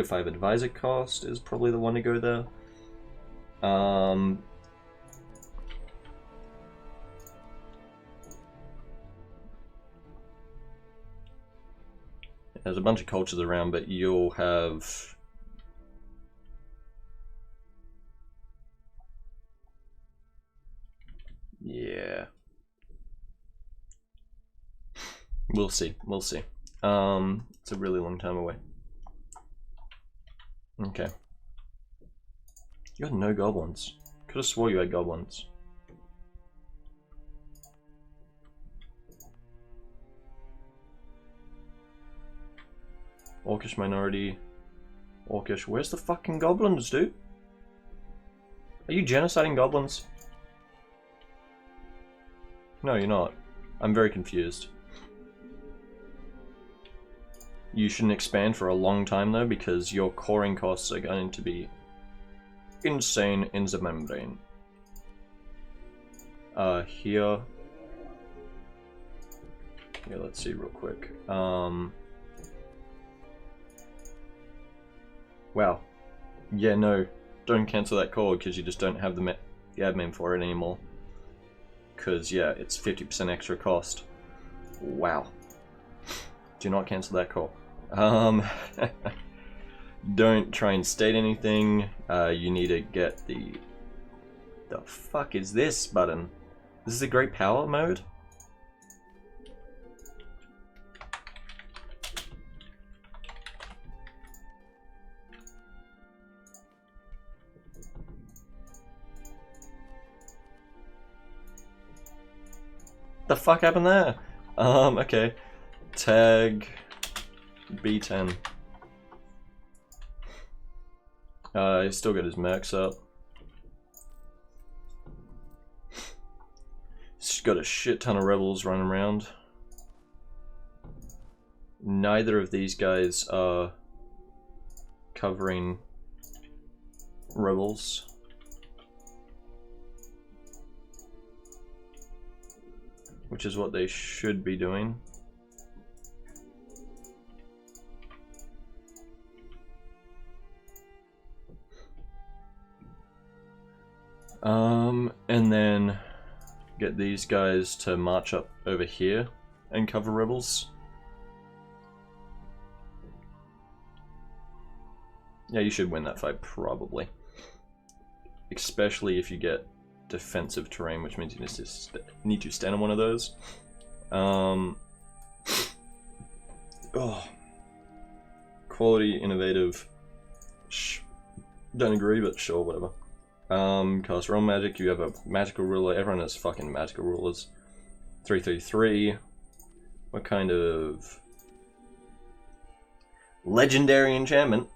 5 advisor cost is probably the one to go there. There's a bunch of cultures around, but you'll have... Yeah. We'll see, we'll see. It's a really long time away. Okay. You had no goblins. Could have swore you had goblins. Orcish minority. Orcish. Where's the fucking goblins, dude? Are you genociding goblins? No, you're not. I'm very confused. You shouldn't expand for a long time though, because your coring costs are going to be insane in the membrane. Here. Yeah, let's see real quick. Wow. Yeah, no. Don't cancel that core because you just don't have the admin for it anymore. Because, yeah, it's 50% extra cost. Wow. Do not cancel that core. Don't try and state anything. You need to get the fuck is this button? This is a great power mode? The fuck happened there? Okay. Tag B10. He's still got his mercs up. He's got a shit ton of rebels running around. Neither of these guys are covering rebels. Which is what they should be doing. And then get these guys to march up over here and cover rebels. Yeah, you should win that fight, probably. Especially if you get defensive terrain, which means you need to stand on one of those. Oh. Quality, innovative. Don't agree, but sure, whatever. Cast realm magic. You have a magical ruler. Everyone has fucking magical rulers. 3/3/3. What kind of legendary enchantment?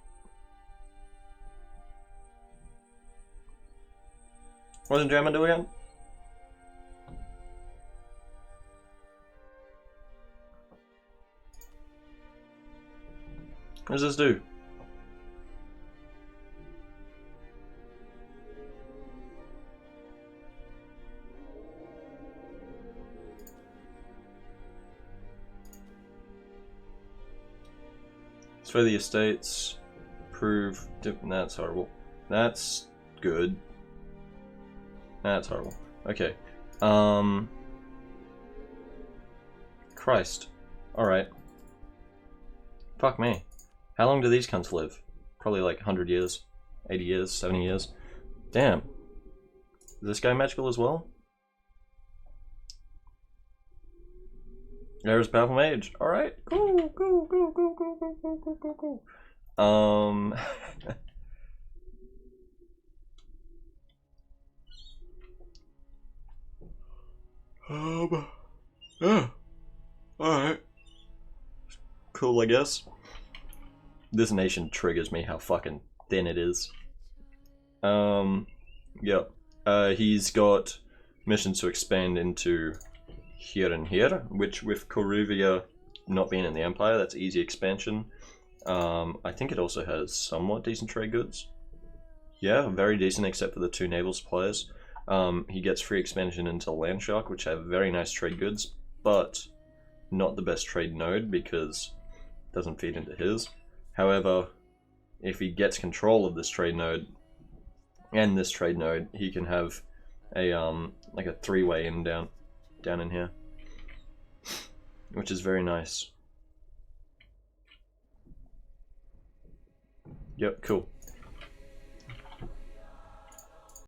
What does enchantment do again? What does this do? For the estates, prove. That's horrible. That's good. That's horrible. Okay. Christ. Alright. Fuck me. How long do these cunts live? Probably like 100 years, 80 years, 70 years. Damn. Is this guy magical as well? There's powerful mage. Alright. Cool. Yeah. Alright. Cool, I guess. This nation triggers me how fucking thin it is. Yep. He's got missions to expand into here and here, which with Coruvia not being in the Empire, that's easy expansion. I think it also has somewhat decent trade goods. Yeah, very decent except for the 2 naval suppliers. He gets free expansion into Landshark, which have very nice trade goods, but not the best trade node because it doesn't feed into his. However, if he gets control of this trade node and this trade node, he can have a like a 3-way in down in here, which is very nice. Yep, cool.